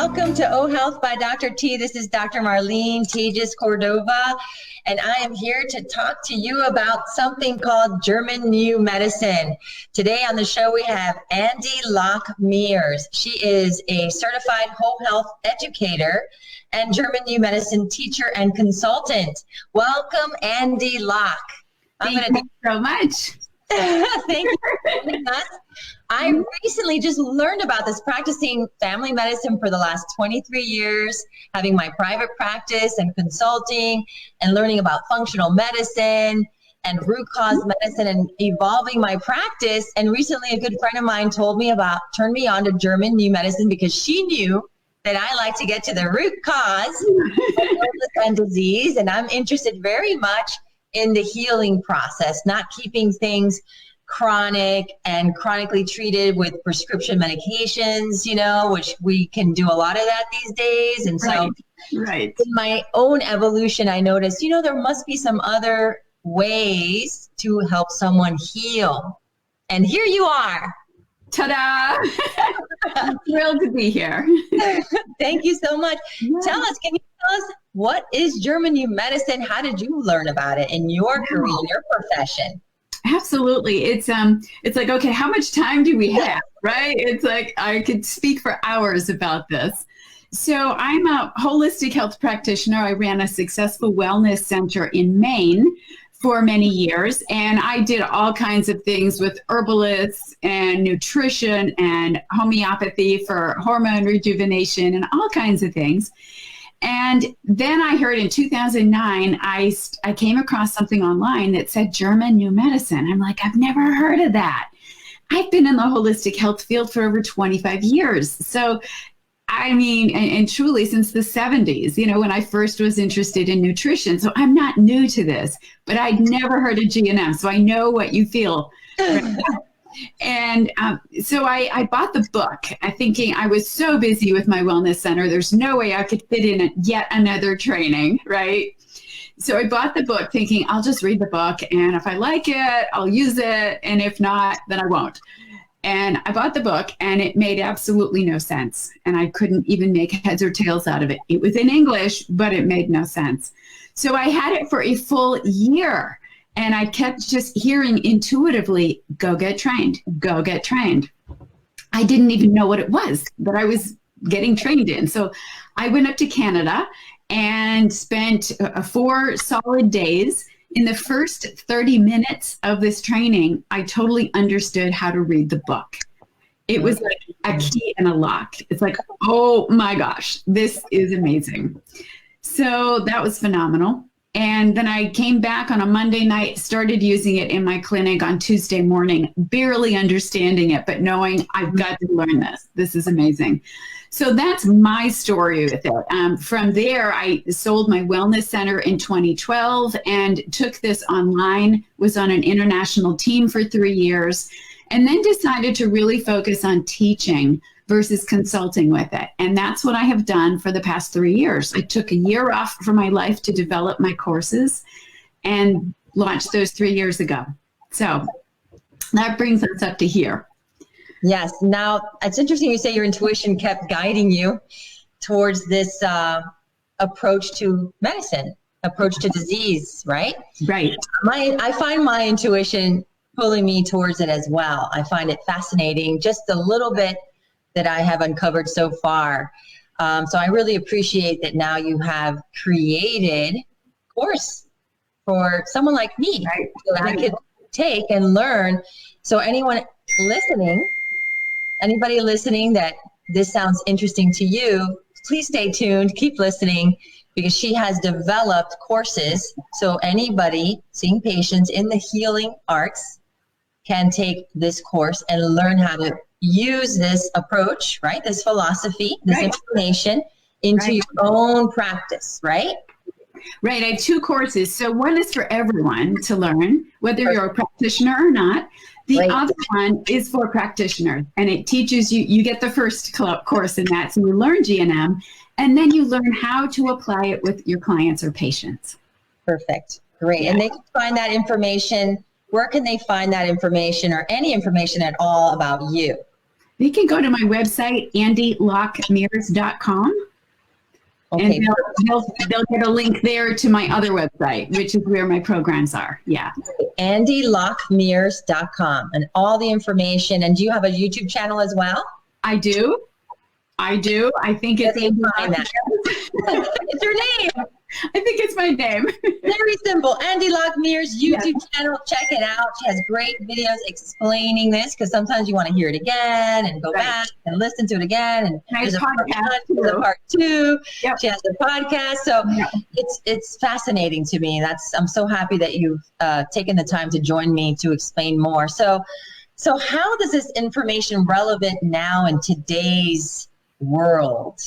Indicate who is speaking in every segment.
Speaker 1: Welcome to O Health by Dr. T. This is Dr. Marlene Gages-Cordova, and I am here to talk to you about something called German New Medicine. Today on the show, we have Andy Locke-Mears. She is a certified whole health educator and German New Medicine teacher and consultant. Welcome, Andy Locke.
Speaker 2: Thank you so much.
Speaker 1: Thank you for joining us. I recently just learned about this, practicing family medicine for the last 23 years, having my private practice and consulting, and learning about functional medicine and root cause medicine and evolving my practice. And recently a good friend of mine turned me on to German New Medicine because she knew that I like to get to the root cause of illness and disease. And I'm interested very much in the healing process, not keeping things chronic and chronically treated with prescription medications, which we can do a lot of that these days. And so in my own evolution, I noticed, there must be some other ways to help someone heal. And here you are.
Speaker 2: Ta-da! I'm thrilled to be here.
Speaker 1: Thank you so much. Can you tell us, what is German New Medicine? How did you learn about it in your career, your profession?
Speaker 2: Absolutely. It's like, okay, how much time do we have, right? It's like, I could speak for hours about this. So I'm a holistic health practitioner. I ran a successful wellness center in Maine for many years, and I did all kinds of things with herbalists and nutrition and homeopathy for hormone rejuvenation and all kinds of things. And then I heard in 2009, I came across something online that said German New Medicine. I'm like, I've never heard of that. I've been in the holistic health field for over 25 years. So, I mean, and truly since the 70s, when I first was interested in nutrition. So I'm not new to this, but I'd never heard of G&M. So I know what you feel right now. And so I bought the book, thinking I was so busy with my wellness center. There's no way I could fit in yet another training, right? So I bought the book thinking I'll just read the book. And if I like it, I'll use it. And if not, then I won't. And I bought the book and it made absolutely no sense. And I couldn't even make heads or tails out of it. It was in English, but it made no sense. So I had it for a full year. And I kept just hearing intuitively, go get trained, go get trained. I didn't even know what it was that I was getting trained in. So I went up to Canada and spent 4 solid days. In the first 30 minutes of this training, I totally understood how to read the book. It was like a key and a lock. It's like, oh my gosh, this is amazing. So that was phenomenal. And then I came back on a Monday night, started using it in my clinic on Tuesday morning, barely understanding it, but knowing I've got to learn this. This is amazing. So that's my story with it. From there, I sold my wellness center in 2012 and took this online, was on an international team for 3 years, and then decided to really focus on teaching versus consulting with it. And that's what I have done for the past 3 years. I took a year off from my life to develop my courses and launched those 3 years ago. So that brings us up to here.
Speaker 1: Yes. Now, it's interesting you say your intuition kept guiding you towards this approach to medicine, approach to disease, right?
Speaker 2: Right.
Speaker 1: I find my intuition pulling me towards it as well. I find it fascinating, just a little bit that I have uncovered so far. So I really appreciate that now you have created a course for someone like me that I could take and learn. So anybody listening that this sounds interesting to you, please stay tuned, keep listening, because she has developed courses. So anybody seeing patients in the healing arts can take this course and learn how to use this approach, right? This philosophy, this information into your own practice, right?
Speaker 2: Right. I have 2 courses. So one is for everyone to learn, whether you're a practitioner or not. The other one is for practitioners, and it teaches you get the first course in that. So you learn G&M, and then you learn how to apply it with your clients or patients.
Speaker 1: Perfect. Great. Yeah. And they can find that information. Where can they find that information or any information at all about you?
Speaker 2: they can go to my website, andylockmears.com.
Speaker 1: Okay.
Speaker 2: And they'll get a link there to my other website, which is where my programs are. Yeah.
Speaker 1: andylockmears.com and all the information. And do you have a YouTube channel as well?
Speaker 2: I do. I think it's
Speaker 1: Andy Lock. It's your name.
Speaker 2: I think it's my name.
Speaker 1: Very simple. Andy Lockmears YouTube channel. Check it out. She has great videos explaining this, because sometimes you want to hear it again and go back and listen to it again. And there's a part two. Yep. She has a podcast. So it's fascinating to me. I'm so happy that you've taken the time to join me to explain more. So how is this information relevant now in today's world?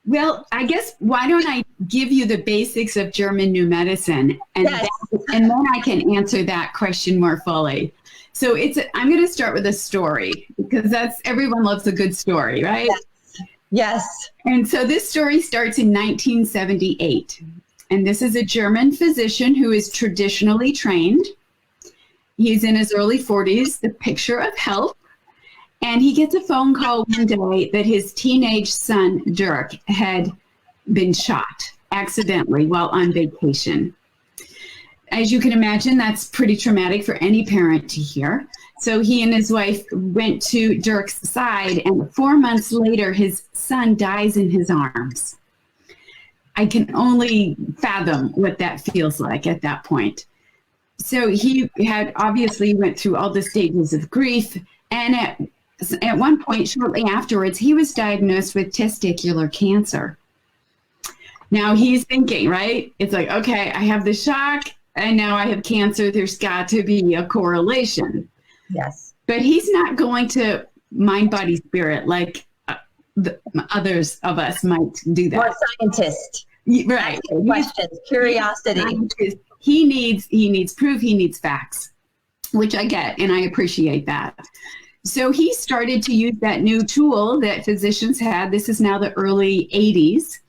Speaker 2: Well, I guess, why don't I give you the basics of German New Medicine, and then I can answer that question more fully. So I'm going to start with a story, because everyone loves a good story, right?
Speaker 1: Yes.
Speaker 2: And so this story starts in 1978. And this is a German physician who is traditionally trained. He's in his early 40s, the picture of health. And he gets a phone call one day that his teenage son, Dirk, had been shot accidentally while on vacation. As you can imagine, that's pretty traumatic for any parent to hear. So he and his wife went to Dirk's side, and 4 months later, his son dies in his arms. I can only fathom what that feels like at that point. So he had obviously went through all the stages of grief, and at one point, shortly afterwards, he was diagnosed with testicular cancer. Now he's thinking, right? It's like, okay, I have the shock and now I have cancer. There's got to be a correlation.
Speaker 1: Yes.
Speaker 2: But he's not going to mind, body, spirit like the others of us might do that.
Speaker 1: Or scientist.
Speaker 2: Right.
Speaker 1: Questions, curiosity.
Speaker 2: He needs proof. He needs facts, which I get, and I appreciate that. So he started to use that new tool that physicians had. This is now the early 80s.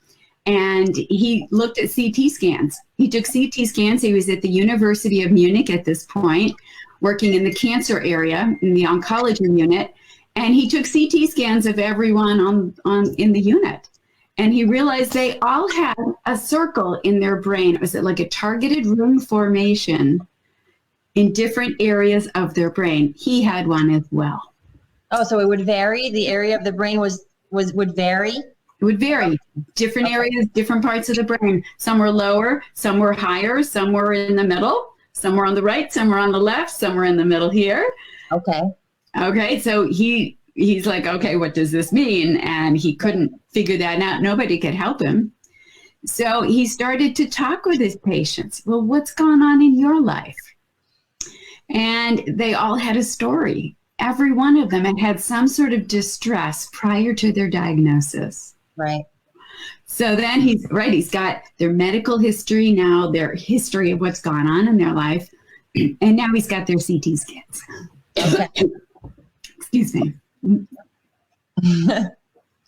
Speaker 2: And he looked at CT scans. He took CT scans. He was at the University of Munich at this point, working in the cancer area, in the oncology unit. And he took CT scans of everyone in the unit. And he realized they all had a circle in their brain. It was like a targeted rune formation in different areas of their brain. He had one as well. Oh,
Speaker 1: so it would vary? The area of the brain would vary?
Speaker 2: It would vary. Different areas, different parts of the brain. Some were lower, some were higher, some were in the middle, some were on the right, some were on the left, some were in the middle here. Okay, so he's like, okay, what does this mean? And he couldn't figure that out. Nobody could help him. So he started to talk with his patients. Well, what's going on in your life? And they all had a story. Every one of them had had some sort of distress prior to their diagnosis.
Speaker 1: Right.
Speaker 2: So then he's got their medical history now, their history of what's gone on in their life. And now he's got their CT scans.
Speaker 1: Okay.
Speaker 2: Excuse me.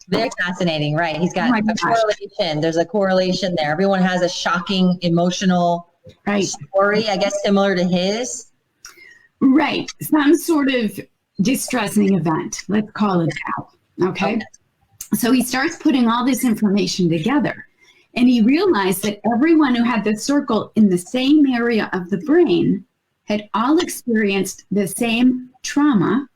Speaker 1: Very fascinating, right? He's got a correlation. There's a correlation there. Everyone has a shocking emotional story, I guess, similar to his.
Speaker 2: Right. Some sort of distressing event. Let's call it that. Okay. So he starts putting all this information together, and he realized that everyone who had the circle in the same area of the brain had all experienced the same trauma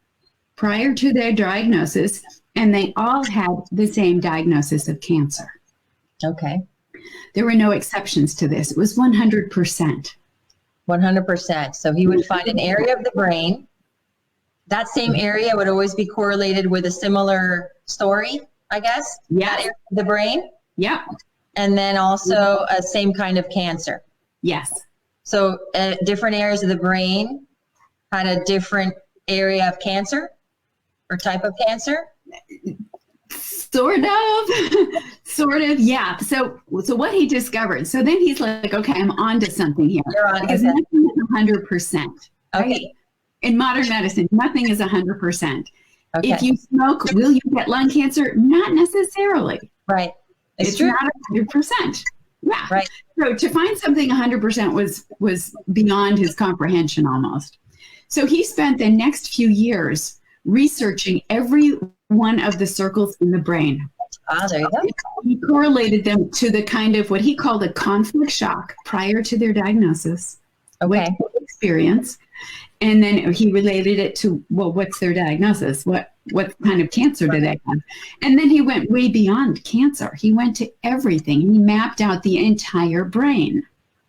Speaker 2: prior to their diagnosis, and they all had the same diagnosis of cancer.
Speaker 1: Okay.
Speaker 2: There were no exceptions to this. It was 100%.
Speaker 1: 100%. So he would find an area of the brain. That same area would always be correlated with a similar story, I guess.
Speaker 2: Yeah.
Speaker 1: That area of the brain.
Speaker 2: Yeah.
Speaker 1: And then also a same kind of cancer.
Speaker 2: Yes.
Speaker 1: So different areas of the brain had a different area of cancer or type of cancer?
Speaker 2: Sort of, yeah. So what he discovered, so then he's like, okay, I'm on to something here.
Speaker 1: You're on
Speaker 2: because nothing is 100%.
Speaker 1: Okay.
Speaker 2: Right? In modern medicine, nothing is 100%.
Speaker 1: Okay.
Speaker 2: If you smoke, will you get lung cancer? Not necessarily.
Speaker 1: Right.
Speaker 2: It's true. Not 100%. Yeah.
Speaker 1: Right.
Speaker 2: So to find something 100% was beyond his comprehension almost. So he spent the next few years researching every one of the circles in the brain.
Speaker 1: Ah, there you go.
Speaker 2: He correlated them to the kind of what he called a conflict shock prior to their diagnosis.
Speaker 1: Okay.
Speaker 2: Experience. And then he related it to, well, what's their diagnosis? What kind of cancer do they have? And then he went way beyond cancer. He went to everything. He mapped out the entire brain.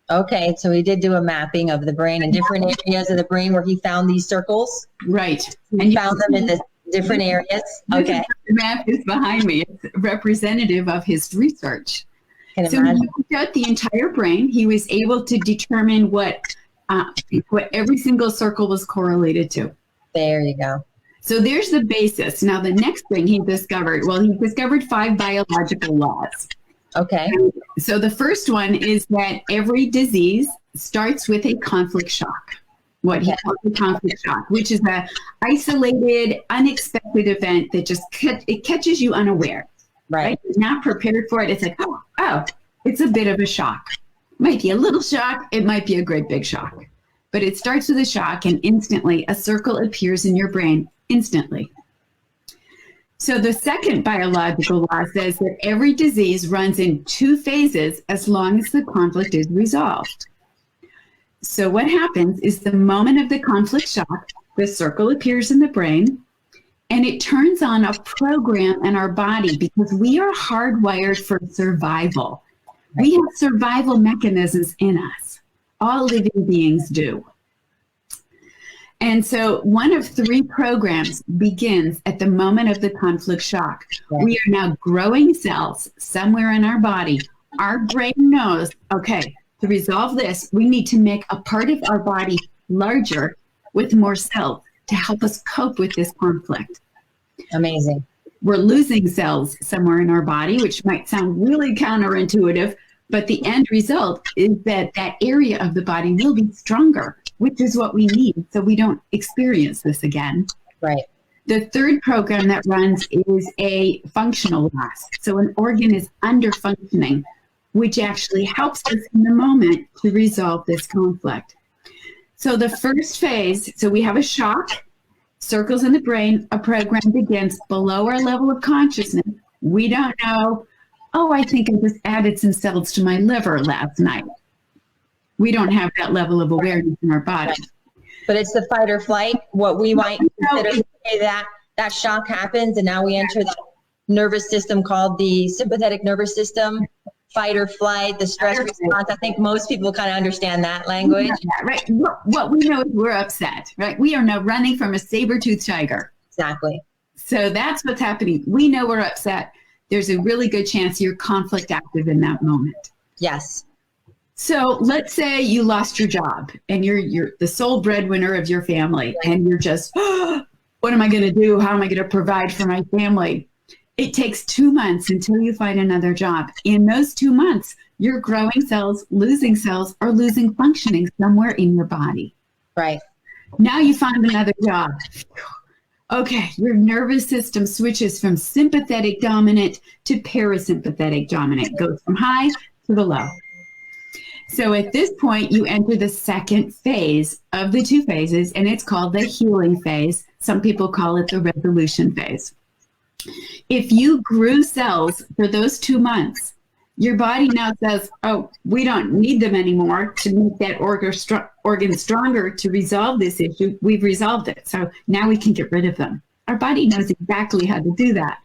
Speaker 1: Okay, so he did do a mapping of the brain and different areas of the brain where he found these circles.
Speaker 2: Right.
Speaker 1: And you found them in the different areas. Okay.
Speaker 2: The map is behind me. It's representative of his research. So he looked at the entire brain. He was able to determine what every single circle was correlated to.
Speaker 1: There you go.
Speaker 2: So there's the basis. Now, the next thing he discovered 5 biological laws.
Speaker 1: Okay.
Speaker 2: So the first one is that every disease starts with a conflict shock, what he calls a conflict shock, which is a isolated, unexpected event that just it catches you unaware. Right? You're not prepared for it. It's like, oh, it's a bit of a shock. Might be a little shock. It might be a great big shock. But it starts with a shock, and instantly a circle appears in your brain. Instantly. So the second biological law says that every disease runs in 2 phases as long as the conflict is resolved. So what happens is the moment of the conflict shock, the circle appears in the brain, and it turns on a program in our body because we are hardwired for survival. We have survival mechanisms in us. All living beings do. And so one of 3 programs begins at the moment of the conflict shock. We are now growing cells somewhere in our body. Our brain knows, okay, to resolve this, we need to make a part of our body larger with more cells to help us cope with this conflict.
Speaker 1: Amazing.
Speaker 2: We're losing cells somewhere in our body, which might sound really counterintuitive, but the end result is that that area of the body will be stronger, which is what we need so we don't experience this again.
Speaker 1: Right.
Speaker 2: The third program that runs is a functional loss. So an organ is under-functioning, which actually helps us in the moment to resolve this conflict. So the first phase, so we have a shock, circles in the brain, a program begins below our level of consciousness. We don't know, I think I just added some cells to my liver last night. We don't have that level of awareness in our body.
Speaker 1: But it's the fight or flight, what we might consider that shock happens, and now we enter that nervous system called the sympathetic nervous system, fight or flight, the stress response. I think most people kind of understand that language.
Speaker 2: Yeah, right. What we know is we're upset, right? We are now running from a saber-toothed tiger.
Speaker 1: Exactly.
Speaker 2: So that's what's happening. We know we're upset. There's a really good chance you're conflict active in that moment.
Speaker 1: Yes.
Speaker 2: So let's say you lost your job and you're the sole breadwinner of your family, and you're just, what am I going to do? How am I going to provide for my family? It takes 2 months until you find another job. In those 2 months, you're growing cells, or losing functioning somewhere in your body.
Speaker 1: Right.
Speaker 2: Now you find another job. Okay, your nervous system switches from sympathetic dominant to parasympathetic dominant. Goes from high to the low. So at this point, you enter the second phase of the 2 phases, and it's called the healing phase. Some people call it the resolution phase. If you grew cells for those 2 months, your body now says, we don't need them anymore to make that organ stronger to resolve this issue. We've resolved it. So now we can get rid of them. Our body knows exactly how to do that.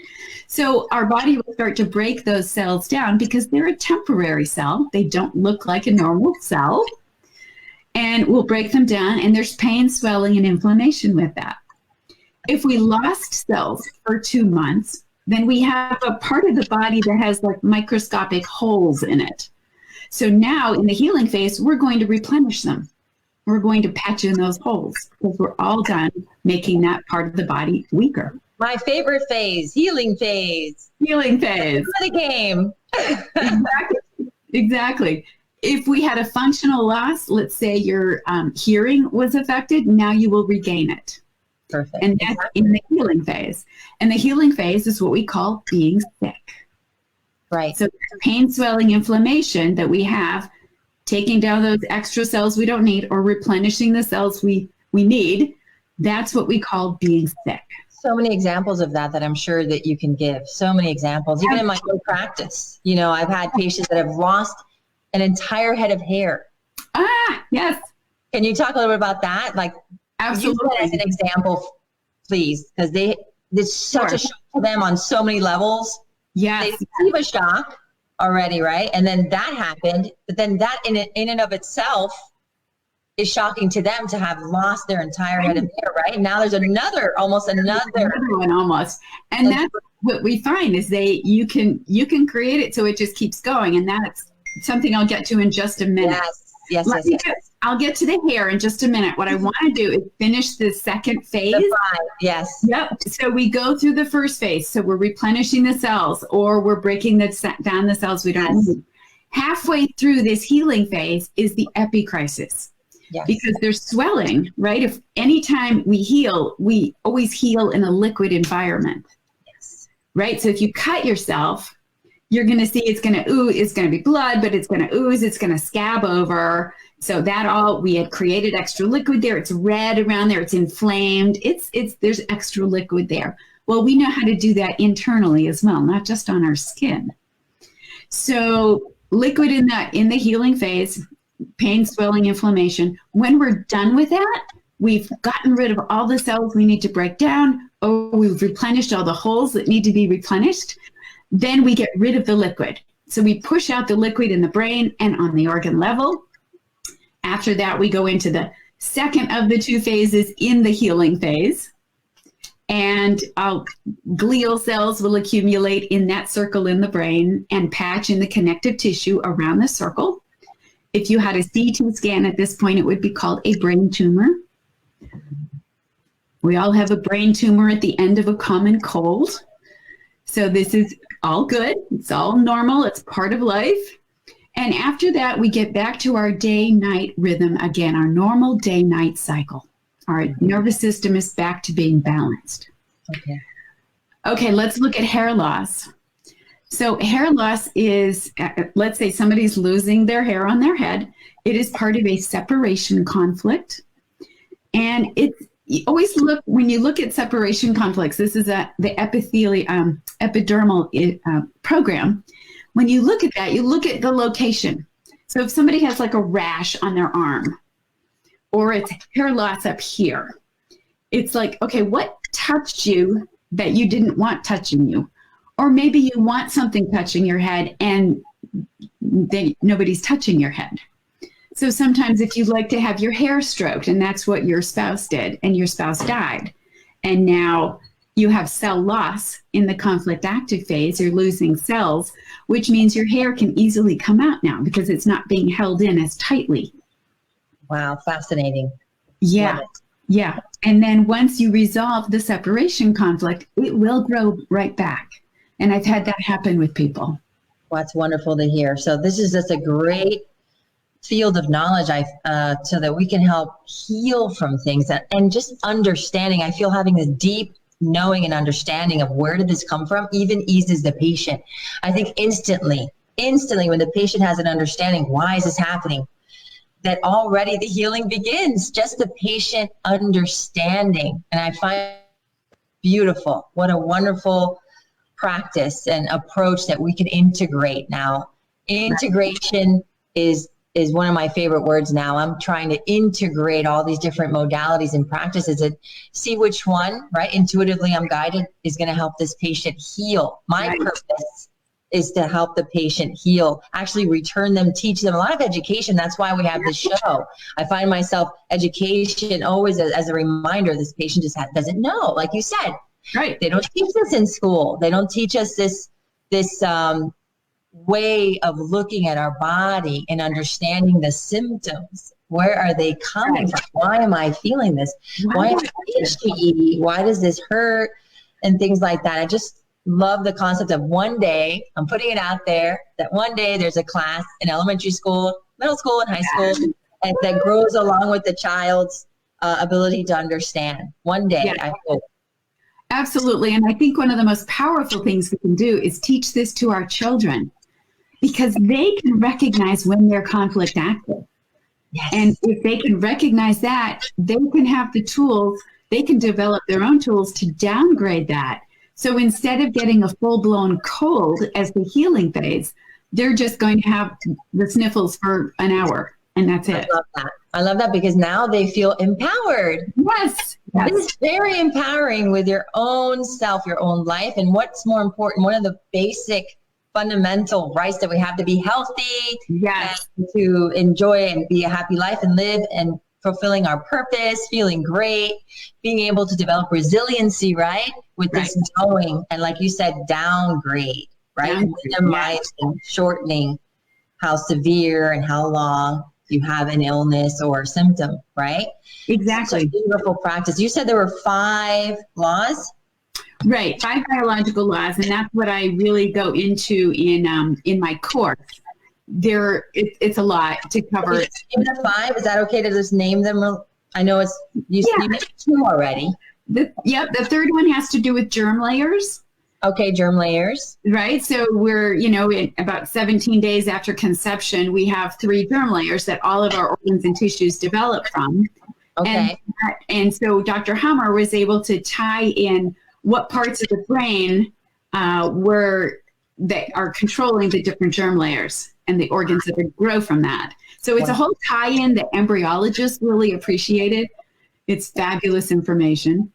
Speaker 2: So our body will start to break those cells down because they're a temporary cell. They don't look like a normal cell. And we'll break them down, and there's pain, swelling, and inflammation with that. If we lost cells for 2 months, then we have a part of the body that has like microscopic holes in it. So now in the healing phase, we're going to replenish them. We're going to patch in those holes because we're all done making that part of the body weaker.
Speaker 1: My favorite phase, healing phase.
Speaker 2: Healing phase.
Speaker 1: For the game.
Speaker 2: Exactly. If we had a functional loss, let's say your hearing was affected, now you will regain it.
Speaker 1: Perfect.
Speaker 2: And that's in the healing phase. And the healing phase is what we call being sick.
Speaker 1: Right.
Speaker 2: So pain, swelling, inflammation that we have, taking down those extra cells we don't need or replenishing the cells we need, That's what we call being sick.
Speaker 1: So many examples of that I'm sure that you can give. So many examples. Even in my own practice, you know, I've had patients that have lost an entire head of hair.
Speaker 2: Ah, yes.
Speaker 1: Can you talk a little bit about that? Like,
Speaker 2: absolutely,
Speaker 1: use that as an example, please, because it's such a shock to them on so many levels.
Speaker 2: Yes.
Speaker 1: They receive a shock already, right? And then that happened, but then that in and of itself is shocking to them to have lost their entire head of hair, right? Now there's another
Speaker 2: one almost. And that's what we find is you can create it so it just keeps going. And that's something I'll get to in just a minute.
Speaker 1: Yes.
Speaker 2: I'll get to the hair in just a minute. What I want to do is finish the second phase.
Speaker 1: Yes.
Speaker 2: Yep. So we go through the first phase. So we're replenishing the cells, or we're breaking down the cells we don't need. Halfway through this healing phase is the epicrisis.
Speaker 1: Yes.
Speaker 2: Because there's swelling, right? If anytime we heal, we always heal in a liquid environment.
Speaker 1: Yes.
Speaker 2: Right? So if you cut yourself, you're going to see it's going to ooze, it's going to be blood, but it's going to ooze, it's going to scab over. So we had created extra liquid there. It's red around there. It's inflamed. There's extra liquid there. Well, we know how to do that internally as well, not just on our skin. So liquid in the healing phase, pain, swelling, inflammation. When we're done with that, we've gotten rid of all the cells we need to break down, or we've replenished all the holes that need to be replenished. Then we get rid of the liquid. So we push out the liquid in the brain and on the organ level. After that, we go into the second of the two phases in the healing phase. And glial cells will accumulate in that circle in the brain and patch in the connective tissue around the circle. If you had a CT scan at this point, it would be called a brain tumor. We all have a brain tumor at the end of a common cold. So this is all good. It's all normal. It's part of life. And after that, we get back to our day-night rhythm again, our normal day-night cycle. Our nervous system is back to being balanced. Okay, let's look at hair loss. So hair loss is, let's say somebody's losing their hair on their head. It is part of a separation conflict. And you always look, when you look at separation conflicts, this is the epidermal program. When you look at that, you look at the location. So if somebody has like a rash on their arm, or it's hair loss up here, it's like, okay, what touched you that you didn't want touching you? Or maybe you want something touching your head and then nobody's touching your head. So sometimes if you'd like to have your hair stroked, and that's what your spouse did, and your spouse died, and now you have cell loss in the conflict active phase, you're losing cells, which means your hair can easily come out now because it's not being held in as tightly.
Speaker 1: Wow, fascinating.
Speaker 2: Yeah. Yeah. And then once you resolve the separation conflict, it will grow right back. And I've had that happen with people.
Speaker 1: Well, that's wonderful to hear. So this is just a great field of knowledge so that we can help heal from things and just understanding. I feel having this deep knowing and understanding of where did this come from even eases the patient. I think instantly when the patient has an understanding, why is this happening, that already the healing begins, just the patient understanding. And I find beautiful. What a wonderful practice and approach that we can integrate now. Integration is one of my favorite words now. I'm trying to integrate all these different modalities and practices and see which one, right, intuitively I'm guided, is going to help this patient heal. My purpose is to help the patient heal, actually return them, teach them a lot of education. That's why we have this show. I find myself education always as a reminder, this patient just doesn't know, like you said.
Speaker 2: Right.
Speaker 1: They don't teach us in school. They don't teach us this way of looking at our body and understanding the symptoms. Where are they coming from? Why am I feeling this? Why am I itchy? Why does this hurt? And things like that. I just love the concept of one day, I'm putting it out there, that one day there's a class in elementary school, middle school, and high school, and that grows along with the child's ability to understand. One day, I hope.
Speaker 2: Absolutely. And I think one of the most powerful things we can do is teach this to our children, because they can recognize when they're conflict active. Yes. And if they can recognize that, they can have the tools they can develop their own tools to downgrade that. So instead of getting a full-blown cold as the healing phase, they're just going to have the sniffles for an hour, and that's it.
Speaker 1: I love that. I love that because now they feel empowered.
Speaker 2: Yes.
Speaker 1: It is very empowering with your own self, your own life. And what's more important, one of the basic fundamental rights that we have to be healthy,
Speaker 2: yes,
Speaker 1: and to enjoy and be a happy life and live and fulfilling our purpose, feeling great, being able to develop resiliency, right? With this knowing, and like you said, downgrade, right? Minimizing, shortening how severe and how long you have an illness or symptom, right?
Speaker 2: Exactly.
Speaker 1: Such a beautiful practice. You said there were 5 laws?
Speaker 2: Right, 5 biological laws, and that's what I really go into in my course. It's a lot to cover.
Speaker 1: Name the 5. Is that okay to just name them? I know you mentioned 2 already.
Speaker 2: The third one has to do with germ layers.
Speaker 1: Okay, germ layers.
Speaker 2: Right. So we're, in about 17 days after conception, we have 3 germ layers that all of our organs and tissues develop from.
Speaker 1: Okay.
Speaker 2: And so Dr. Hammer was able to tie in what parts of the brain that are controlling the different germ layers and the organs that grow from that. So it's a whole tie-in that embryologists really appreciated. It's fabulous information.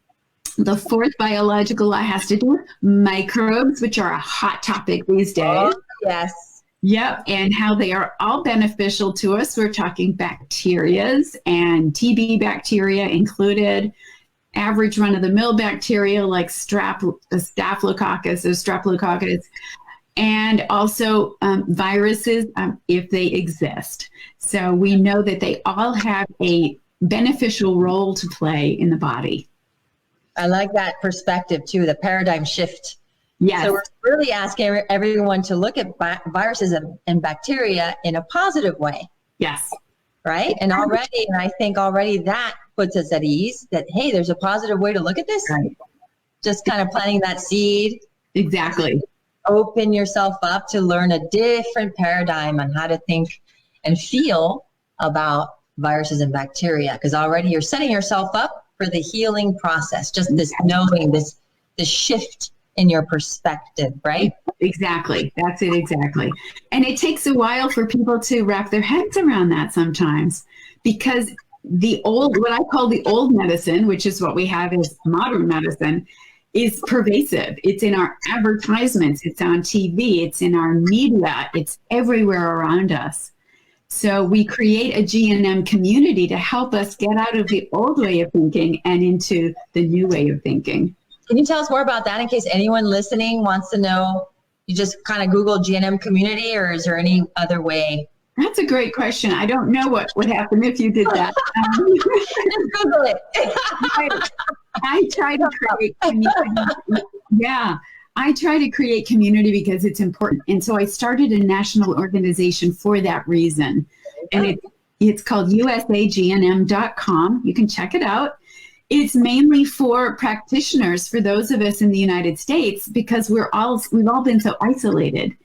Speaker 2: The 4th biological law has to do with microbes, which are a hot topic these days.
Speaker 1: Oh, yes.
Speaker 2: Yep. And how they are all beneficial to us. We're talking bacterias and TB bacteria included, average run-of-the-mill bacteria like Staphylococcus or Streptococcus, and also viruses if they exist. So we know that they all have a beneficial role to play in the body.
Speaker 1: I like that perspective too, the paradigm shift.
Speaker 2: Yes.
Speaker 1: So we're really asking everyone to look at viruses and bacteria in a positive way.
Speaker 2: Yes.
Speaker 1: Right? And I think already that puts us at ease that, hey, there's a positive way to look at this.
Speaker 2: Right.
Speaker 1: Just kind of planting that seed.
Speaker 2: Exactly.
Speaker 1: Open yourself up to learn a different paradigm on how to think and feel about viruses and bacteria, because already you're setting yourself up for the healing process, just this knowing, this shift in your perspective, right?
Speaker 2: Exactly. That's it, exactly. And it takes a while for people to wrap their heads around that sometimes, because what I call the old medicine, which is what we have as modern medicine, is pervasive. It's in our advertisements, it's on TV, it's in our media, it's everywhere around us. So we create a GNM community to help us get out of the old way of thinking and into the new way of thinking.
Speaker 1: Can you tell us more about that in case anyone listening wants to know? You just kind of Google GNM community, or is there any other way?
Speaker 2: That's a great question. I don't know what would happen if you did that.
Speaker 1: Just Google it.
Speaker 2: I try to create community. Yeah. I try to create community because it's important. And so I started a national organization for that reason. And it's called usagnm.com. You can check it out. It's mainly for practitioners, for those of us in the United States, because we've all been so isolated.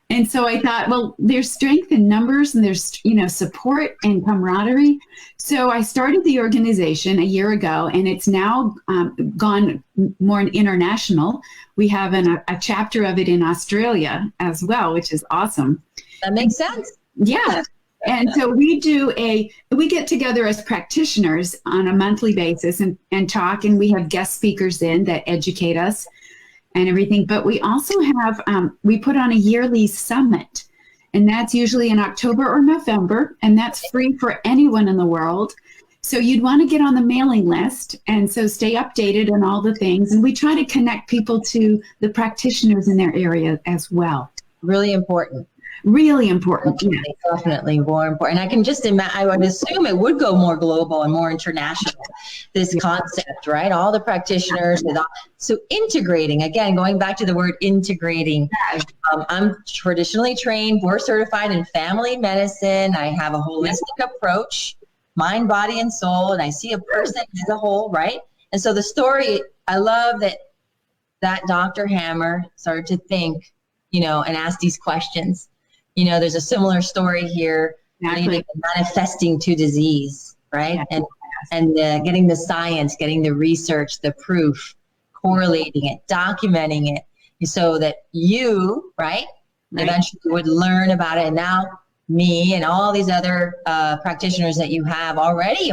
Speaker 2: And so I thought, well, there's strength in numbers and there's, support and camaraderie. So I started the organization a year ago, and it's now gone more international. We have a chapter of it in Australia as well, which is awesome.
Speaker 1: That makes sense.
Speaker 2: Yeah. And so we get together as practitioners on a monthly basis and talk, and we have guest speakers in that educate us and everything. But we also have, we put on a yearly summit, and that's usually in October or November, and that's free for anyone in the world. So you'd want to get on the mailing list, and so stay updated on all the things. And we try to connect people to the practitioners in their area as well.
Speaker 1: Really important.
Speaker 2: Really important. Yeah.
Speaker 1: Definitely more important. I can just imagine, I would assume it would go more global and more international, this concept, right? All the practitioners. So integrating, again, going back to the word integrating. I'm traditionally trained, board certified in family medicine. I have a holistic approach, mind, body, and soul, and I see a person as a whole, right? And so the story, I love that Dr. Hammer started to think, and ask these questions. There's a similar story here,
Speaker 2: Exactly.
Speaker 1: Manifesting to disease, right?
Speaker 2: Yeah.
Speaker 1: And and getting the science, getting the research, the proof, correlating it, documenting it, so that you, right, eventually would learn about it. And now me and all these other practitioners that you have already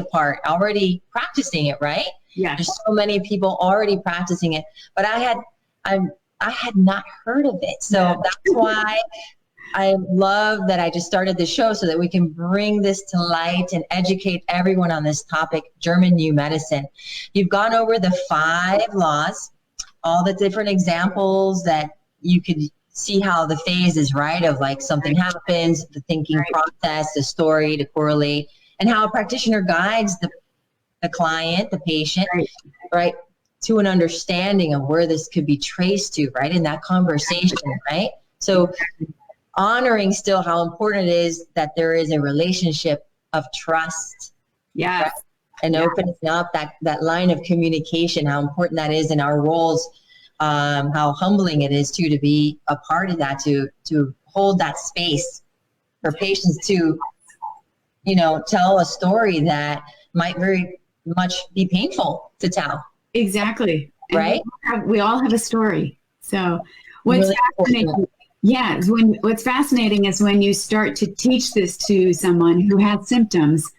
Speaker 1: practicing it, right?
Speaker 2: Yeah.
Speaker 1: There's so many people already practicing it, but I had not heard of it. So that's why I love that I just started the show, so that we can bring this to light and educate everyone on this topic, German New Medicine. You've gone over the 5 laws, all the different examples that you could see how the phases, right, of like something happens, the thinking process, the story to correlate, and how a practitioner guides the client, the patient, right, to an understanding of where this could be traced to, right, in that conversation, right? So honoring still how important it is that there is a relationship of trust.
Speaker 2: Yes.
Speaker 1: Right? And opening up that line of communication, how important that is in our roles, how humbling it is too, to be a part of that, to hold that space for patients to, tell a story that might very much be painful to tell.
Speaker 2: Exactly.
Speaker 1: Right.
Speaker 2: We all have a story. So what's
Speaker 1: really
Speaker 2: fascinating, what's fascinating is when you start to teach this to someone who has symptoms,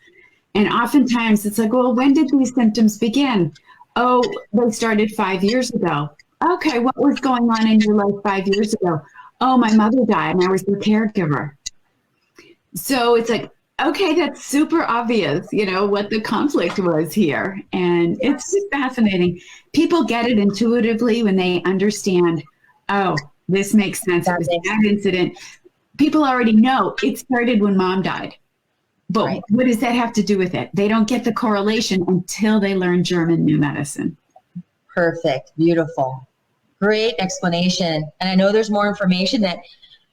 Speaker 2: and oftentimes it's like, well, when did these symptoms begin? Oh, they started 5 years ago. Okay, what was going on in your life 5 years ago? Oh, my mother died and I was the caregiver. So it's like, okay, that's super obvious, what the conflict was here. And it's just fascinating. People get it intuitively when they understand, oh, this makes sense. It was that incident. People already know it started when mom died. But what does that have to do with it? They don't get the correlation until they learn German New Medicine.
Speaker 1: Perfect. Beautiful. Great explanation. And I know there's more information that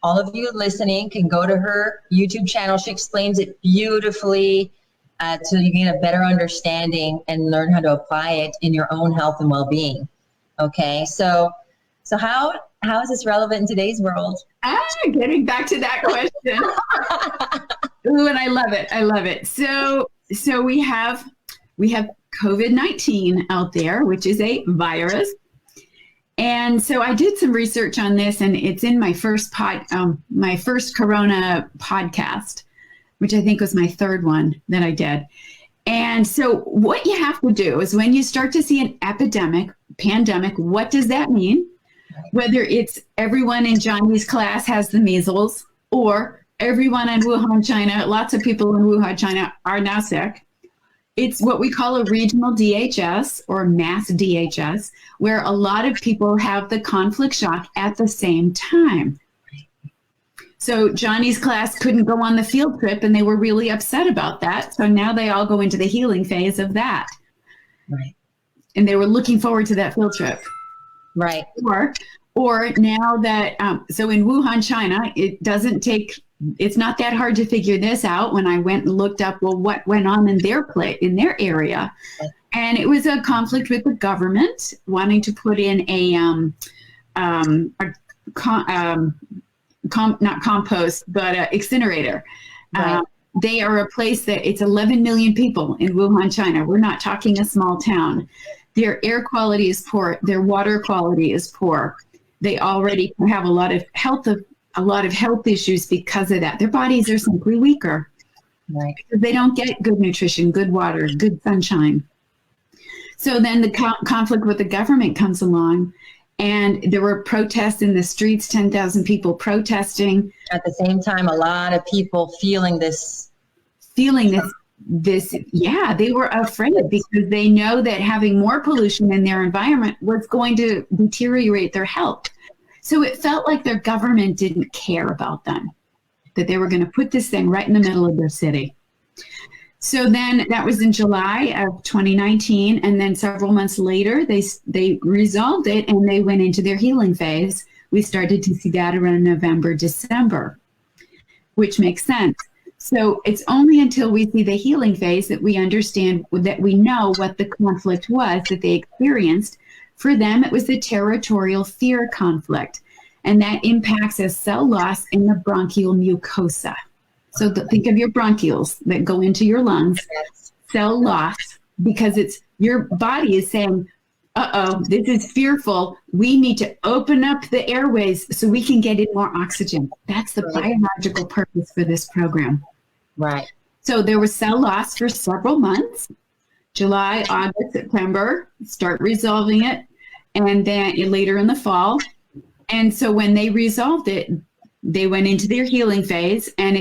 Speaker 1: all of you listening can go to her YouTube channel. She explains it beautifully, so you get a better understanding and learn how to apply it in your own health and well-being. Okay. So how is this relevant in today's world?
Speaker 2: Getting back to that question. Ooh, and I love it. I love it. So we have COVID-19 out there, which is a virus. And so I did some research on this, and it's in my first Corona podcast, which I think was my 3rd one that I did. And so what you have to do is, when you start to see an pandemic, what does that mean? Whether it's everyone in Johnny's class has the measles, or everyone in Wuhan, China, lots of people in Wuhan, China are now sick. It's what we call a regional DHS or mass DHS, where a lot of people have the conflict shock at the same time. So Johnny's class couldn't go on the field trip, and they were really upset about that. So now they all go into the healing phase of that.
Speaker 1: Right.
Speaker 2: And they were looking forward to that field trip.
Speaker 1: Right.
Speaker 2: Or now that, so in Wuhan, China, it's not that hard to figure this out. When I went and looked up, well, what went on in their area. And it was a conflict with the government wanting to put in not compost, but incinerator.
Speaker 1: Right.
Speaker 2: They are a place that it's 11 million people in Wuhan, China. We're not talking a small town. Their air quality is poor. Their water quality is poor. They already have a lot of health issues because of that. Their bodies are simply weaker.
Speaker 1: Right.
Speaker 2: Because they don't get good nutrition, good water, good sunshine. So then the conflict with the government comes along, and there were protests in the streets, 10,000 people protesting.
Speaker 1: At the same time, a lot of people feeling this,
Speaker 2: they were afraid because they know that having more pollution in their environment was going to deteriorate their health. So it felt like their government didn't care about them, that they were going to put this thing right in the middle of their city. So then that was in July of 2019. And then several months later, they resolved it and they went into their healing phase. We started to see that around November, December, which makes sense. So it's only until we see the healing phase that we understand, that we know what the conflict was that they experienced. For them, it was the territorial fear conflict, and that impacts a cell loss in the bronchial mucosa. So think of your bronchioles that go into your lungs, cell loss because it's your body is saying, uh-oh, this is fearful. We need to open up the airways so we can get in more oxygen. That's the biological purpose for this program.
Speaker 1: Right.
Speaker 2: So there was cell loss for several months, July, August, September, start resolving it, and then later in the fall. And so when they resolved it, they went into their healing phase, and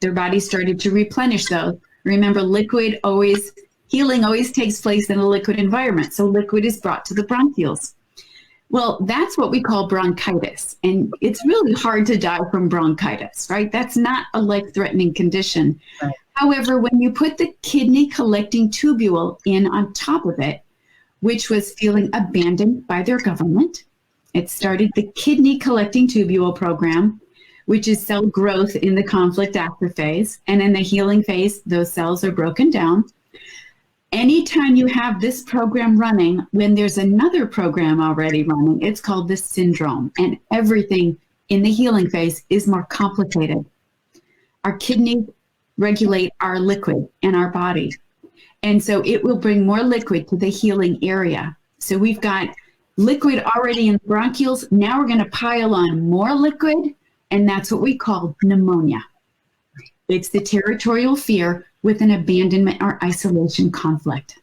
Speaker 2: their body started to replenish those. Remember, healing always takes place in a liquid environment. So liquid is brought to the bronchioles. Well, that's what we call bronchitis. And it's really hard to die from bronchitis, right? That's not a life-threatening condition.
Speaker 1: Right.
Speaker 2: However, when you put the kidney collecting tubule in on top of it, which was feeling abandoned by their government, it started the kidney collecting tubule program, which is cell growth in the conflict after phase. And in the healing phase, those cells are broken down. Anytime you have this program running, when there's another program already running, it's called the syndrome. And everything in the healing phase is more complicated. Our kidneys regulate our liquid in our body. And so it will bring more liquid to the healing area. So we've got liquid already in the bronchioles. Now we're going to pile on more liquid, and that's what we call pneumonia. It's the territorial fear with an abandonment or isolation conflict.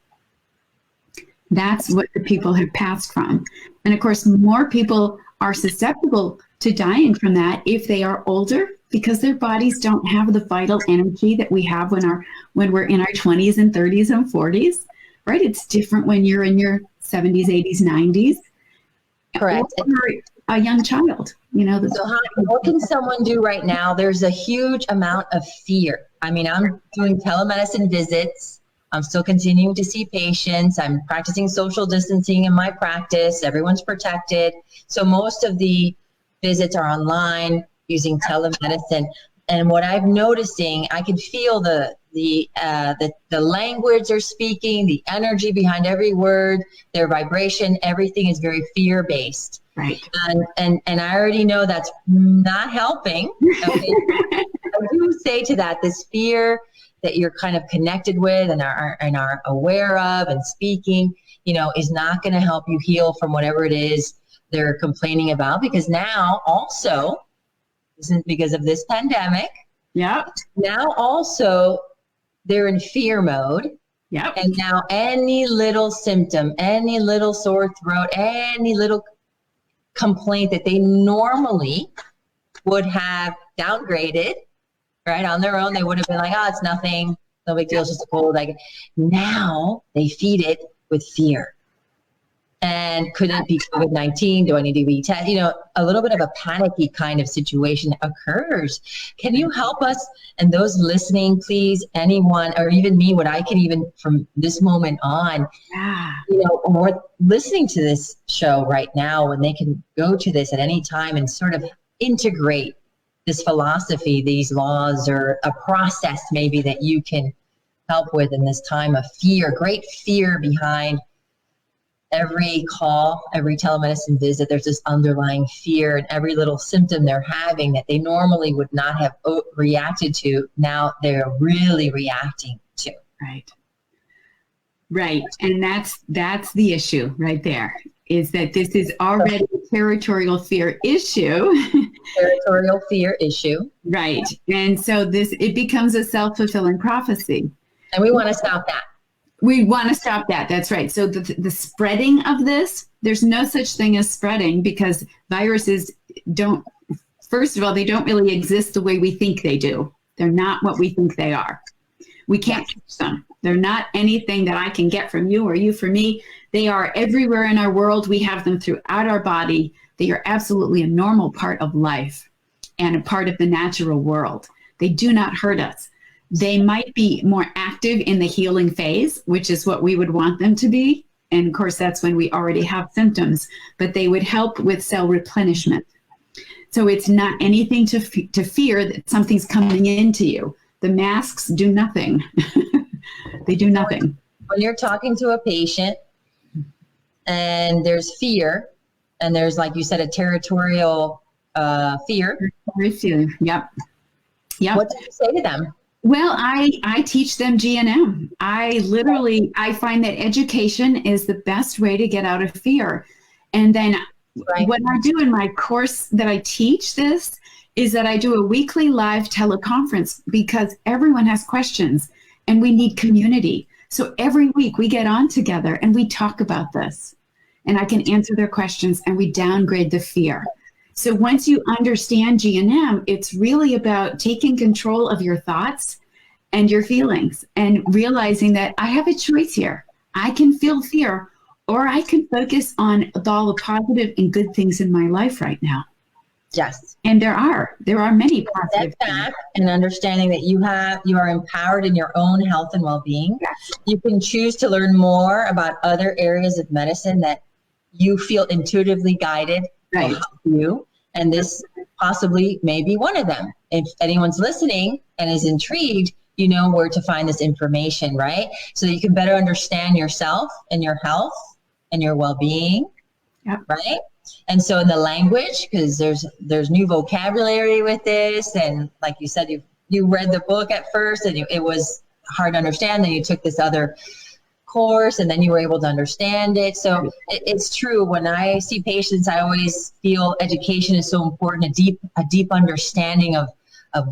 Speaker 2: That's what the people have passed from. And of course, more people are susceptible to dying from that if they are older, because their bodies don't have the vital energy that we have when we're in our 20s and 30s and 40s, right? It's different when you're in your 70s, 80s, 90s.
Speaker 1: Correct.
Speaker 2: Or a young child,
Speaker 1: So what can someone do right now? There's a huge amount of fear. I mean, I'm doing telemedicine visits. I'm still continuing to see patients. I'm practicing social distancing in my practice. Everyone's protected. So most of the visits are online using telemedicine. And what I'm noticing, I can feel the language they're speaking, the energy behind every word, their vibration, everything is very fear-based.
Speaker 2: Right.
Speaker 1: And I already know that's not helping. Okay? I do say to that, this fear that you're kind of connected with and are aware of and speaking, is not going to help you heal from whatever it is they're complaining about, because now also, isn't because of this pandemic.
Speaker 2: Yeah.
Speaker 1: Now also they're in fear mode.
Speaker 2: Yeah.
Speaker 1: And now any little symptom, any little sore throat, any little complaint that they normally would have downgraded, right, on their own, they would have been like, oh, it's nothing, no big deal, it's just a cold. Now they feed it with fear. And could it be COVID-19? Do I need to be tested? A little bit of a panicky kind of situation occurs. Can you help us? And those listening, please, anyone, or even me, what I can even from this moment on, or listening to this show right now, when they can go to this at any time and sort of integrate this philosophy, these laws, or a process maybe that you can help with in this time of fear, great fear behind every call, every telemedicine visit. There's this underlying fear, and every little symptom they're having that they normally would not have reacted to, now they're really reacting to.
Speaker 2: Right. And that's the issue right there, is that this is already a territorial fear issue.
Speaker 1: Territorial fear issue.
Speaker 2: Right. And so it becomes a self-fulfilling prophecy.
Speaker 1: And we want to stop that.
Speaker 2: We want to stop that. That's right. So the spreading of this, there's no such thing as spreading, because viruses first of all, they don't really exist the way we think they do. They're not what we think they are. We can't catch them. They're not anything that I can get from you or you from me. They are everywhere in our world. We have them throughout our body. They are absolutely a normal part of life and a part of the natural world. They do not hurt us. They might be more active in the healing phase, which is what we would want them to be. And of course, that's when we already have symptoms, but they would help with cell replenishment. So it's not anything to fear that something's coming into you. The masks do nothing. They do nothing.
Speaker 1: When you're talking to a patient and there's fear, and there's, like you said, a territorial fear.
Speaker 2: Yep.
Speaker 1: What do you say to them?
Speaker 2: Well, I teach them GNM. I find that education is the best way to get out of fear. And then
Speaker 1: Right.
Speaker 2: what I do in my course that I teach this is that I do a weekly live teleconference because everyone has questions and we need community. So every week we get on together and we talk about this, and I can answer their questions and we downgrade the fear. So once you understand GNM, it's really about taking control of your thoughts and your feelings and realizing that I have a choice here. I can feel fear, or I can focus on all the positive and good things in my life right now.
Speaker 1: Yes.
Speaker 2: And there are many positive
Speaker 1: Step back and understanding that you are empowered in your own health and well-being.
Speaker 2: Yes.
Speaker 1: You can choose to learn more about other areas of medicine that you feel intuitively guided to
Speaker 2: Right.
Speaker 1: help you. And this possibly may be one of them. If anyone's listening and is intrigued, you know where to find this information, right? So that you can better understand yourself and your health and your well-being,
Speaker 2: Yep.
Speaker 1: right? And so in the language, because there's new vocabulary with this, and like you said, you read the book at first and it was hard to understand, then you took this other course and then you were able to understand it. So it's true. When I see patients, I always feel education is so important, a deep understanding of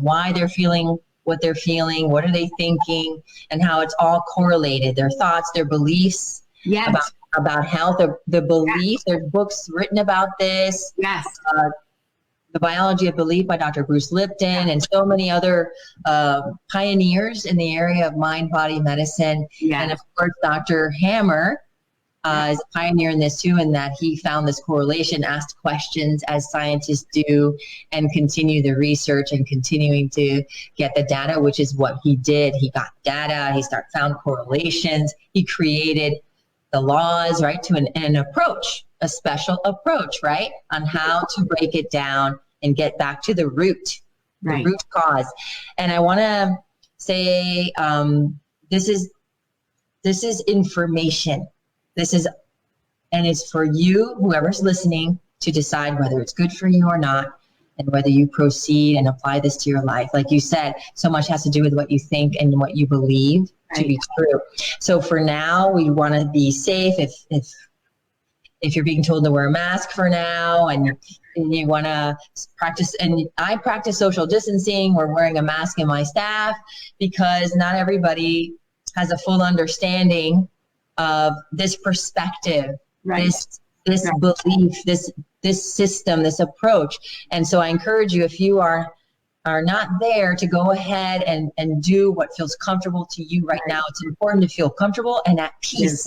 Speaker 1: why they're feeling what they're feeling, what are they thinking, and how it's all correlated, their thoughts, their beliefs.
Speaker 2: Yes.
Speaker 1: About health, the belief. There's books written about this.
Speaker 2: Yes.
Speaker 1: The Biology of Belief by Dr. Bruce Lipton and so many other pioneers in the area of mind-body medicine.
Speaker 2: Yes.
Speaker 1: And of course, Dr. Hammer is a pioneer in this too, in that he found this correlation, asked questions as scientists do, and continue the research and continuing to get the data, which is what he did. He got data, found correlations, he created the laws, right, to an approach, a special approach, right, on how to break it down and get back to the root,
Speaker 2: Right.
Speaker 1: the root cause. And I want to say this is information. And it's for you, whoever's listening, to decide whether it's good for you or not, and whether you proceed and apply this to your life. Like you said, so much has to do with what you think and what you believe to be true. So for now, we want to be safe. If you're being told to wear a mask for now, and you want to practice, and I practice social distancing, we're wearing a mask in my staff because not everybody has a full understanding of this perspective,
Speaker 2: Right.
Speaker 1: this belief, this system, this approach. And so I encourage you, if you are not there, to go ahead and do what feels comfortable to you right now. It's important to feel comfortable and at peace.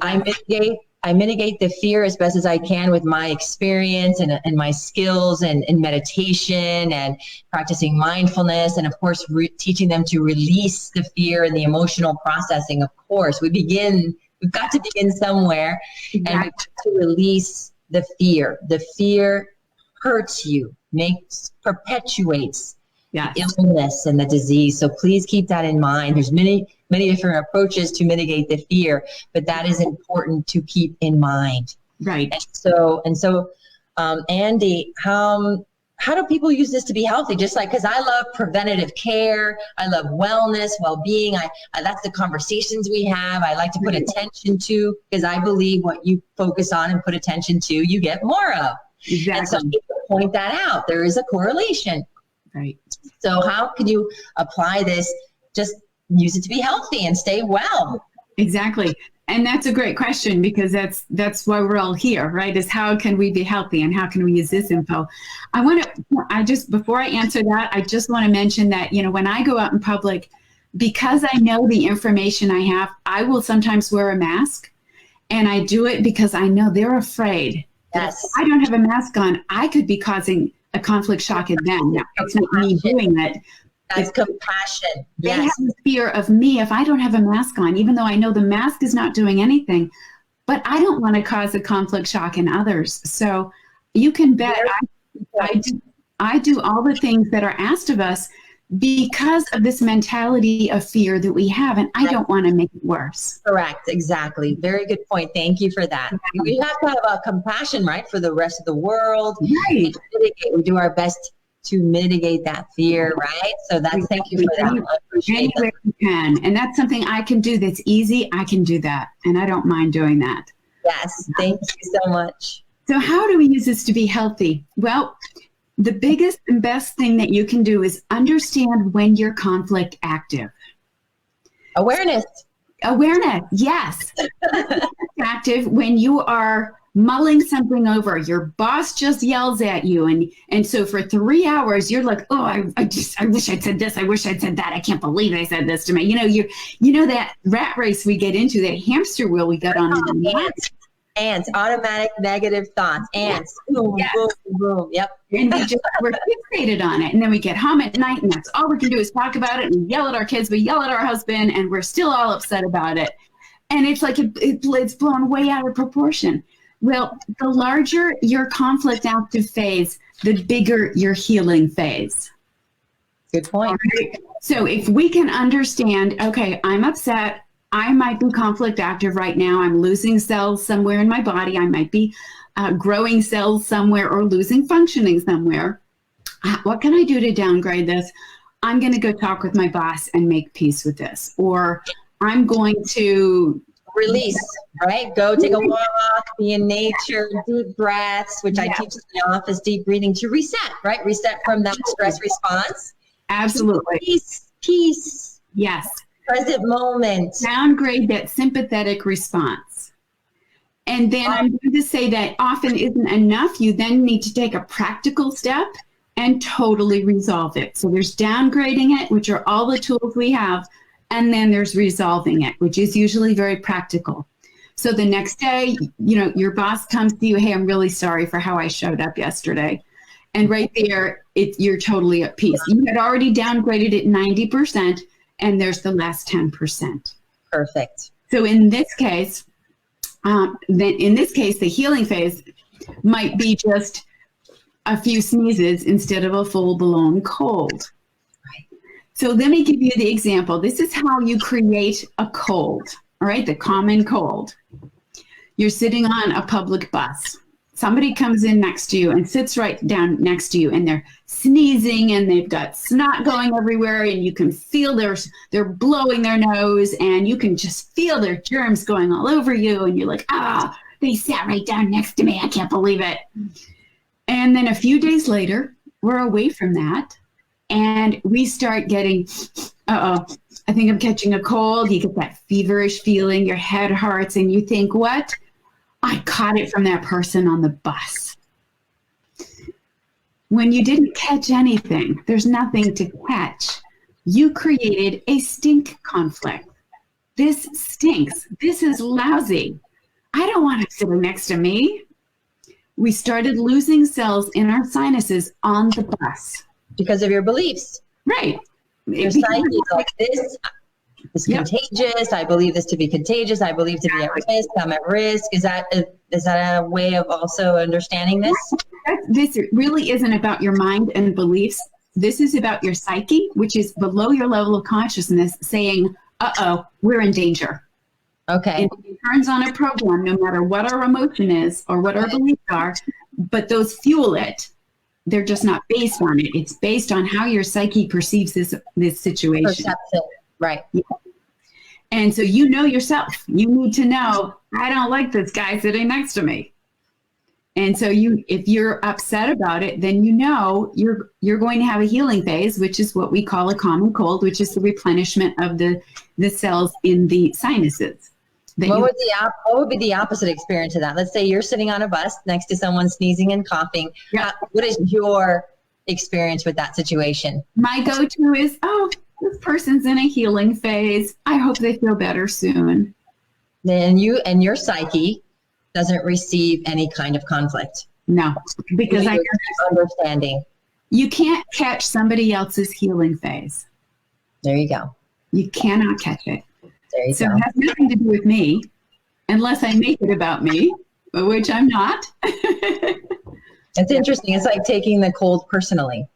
Speaker 1: Yes. I mitigate the fear as best as I can with my experience and my skills and meditation and practicing mindfulness. And of course, teaching them to release the fear and the emotional processing. Of course, we've got to begin somewhere. Exactly. And we've got to release the fear. The fear hurts you, perpetuates the illness and the disease. So please keep that in mind. There's many different approaches to mitigate the fear, but that is important to keep in mind.
Speaker 2: Right.
Speaker 1: And so, Andy, how do people use this to be healthy? Just like, because I love preventative care, I love wellness, well-being. That's the conversations we have. I like to put attention to, because I believe what you focus on and put attention to, you get more of.
Speaker 2: Exactly.
Speaker 1: And so people point that out. There is a correlation.
Speaker 2: Right.
Speaker 1: So how can you apply this? Just use it to be healthy and stay well.
Speaker 2: Exactly. And that's a great question, because that's why we're all here, right? Is how can we be healthy and how can we use this info? Before I answer that, I just want to mention that, when I go out in public, because I know the information I have, I will sometimes wear a mask, and I do it because I know they're afraid.
Speaker 1: Yes.
Speaker 2: If I don't have a mask on, I could be causing a conflict shock in them. Now, it's not me doing it.
Speaker 1: That's compassion.
Speaker 2: They have a fear of me if I don't have a mask on, even though I know the mask is not doing anything. But I don't want to cause a conflict shock in others. So you can bet I do all the things that are asked of us because of this mentality of fear that we have, and I don't want to make it worse.
Speaker 1: Correct. Exactly. Very good point. Thank you for that. We have to have a compassion, right, for the rest of the world.
Speaker 2: Right.
Speaker 1: We do our best to mitigate that fear, right? So that's, thank you for that. I appreciate
Speaker 2: Anywhere you can. And that's something I can do that's easy. I can do that. And I don't mind doing that.
Speaker 1: Yes, thank you so much.
Speaker 2: So how do we use this to be healthy? Well, the biggest and best thing that you can do is understand when you're conflict active.
Speaker 1: Awareness.
Speaker 2: Awareness, yes. Active when you are mulling something over. Your boss just yells at you, and so for 3 hours you're like, oh, I wish I'd said this. I wish I'd said that. I can't believe they said this to me. You know that rat race we get into, that hamster wheel we got on.
Speaker 1: Ants, automatic negative thoughts. Ants, boom,
Speaker 2: yes.
Speaker 1: boom, boom. Yep.
Speaker 2: And we're fixated on it. And then we get home at night, and that's all we can do is talk about it and yell at our kids. We yell at our husband, and we're still all upset about it. And it's like it's blown way out of proportion. Well, the larger your conflict active phase, the bigger your healing phase.
Speaker 1: Good point.
Speaker 2: Right? So if we can understand, okay, I'm upset. I might be conflict active right now. I'm losing cells somewhere in my body. I might be growing cells somewhere or losing functioning somewhere. What can I do to downgrade this? I'm going to go talk with my boss and make peace with this. Or I'm going to
Speaker 1: release, right? Go take a walk, be in nature, deep breaths, which I teach in the office, deep breathing to reset, right? Reset from that stress response.
Speaker 2: Absolutely.
Speaker 1: Peace.
Speaker 2: Yes.
Speaker 1: Present moment.
Speaker 2: Downgrade that sympathetic response. And then I'm going to say that often isn't enough. You then need to take a practical step and totally resolve it. So there's downgrading it, which are all the tools we have. And then there's resolving it, which is usually very practical. So the next day, your boss comes to you, hey, I'm really sorry for how I showed up yesterday. And right there, you're totally at peace. You had already downgraded it 90%. And there's the last 10%.
Speaker 1: Perfect.
Speaker 2: So in this case, the healing phase might be just a few sneezes instead of a full-blown cold.
Speaker 1: Right.
Speaker 2: So let me give you the example. This is how you create a cold, all right? The common cold. You're sitting on a public bus. Somebody comes in next to you and sits right down next to you, and they're sneezing and they've got snot going everywhere, and you can feel they're blowing their nose, and you can just feel their germs going all over you, and you're like, they sat right down next to me. I can't believe it. And then a few days later, we're away from that, and we start getting, I think I'm catching a cold. You get that feverish feeling, your head hurts, and you think, what? I caught it from that person on the bus. When you didn't catch anything, there's nothing to catch. You created a stink conflict. This stinks. This is lousy. I don't want it sitting next to me. We started losing cells in our sinuses on the bus.
Speaker 1: Because of your beliefs.
Speaker 2: Right.
Speaker 1: Your psyche is like, this is contagious. I believe this to be contagious. I believe to be at risk. I'm at risk. Is that a way of also understanding this?
Speaker 2: This really isn't about your mind and beliefs. This is about your psyche, which is below your level of consciousness, saying, we're in danger.
Speaker 1: Okay.
Speaker 2: And it turns on a program, no matter what our emotion is or what our beliefs are, but those fuel it. They're just not based on it. It's based on how your psyche perceives this situation.
Speaker 1: Perception. Right.
Speaker 2: Yeah. And so you know yourself. You need to know, I don't like this guy sitting next to me. And so if you're upset about it, then you're going to have a healing phase, which is what we call a common cold, which is the replenishment of the cells in the sinuses.
Speaker 1: What would be the opposite experience of that? Let's say you're sitting on a bus next to someone sneezing and coughing.
Speaker 2: Yeah.
Speaker 1: What is your experience with that situation?
Speaker 2: My go-to is, this person's in a healing phase. I hope they feel better soon.
Speaker 1: Then you and your psyche doesn't receive any kind of conflict.
Speaker 2: No, because I
Speaker 1: understanding.
Speaker 2: You can't catch somebody else's healing phase.
Speaker 1: There you go.
Speaker 2: You cannot catch it.
Speaker 1: There you
Speaker 2: so
Speaker 1: go.
Speaker 2: It has nothing to do with me, unless I make it about me, which I'm not.
Speaker 1: It's interesting. It's like taking the cold personally.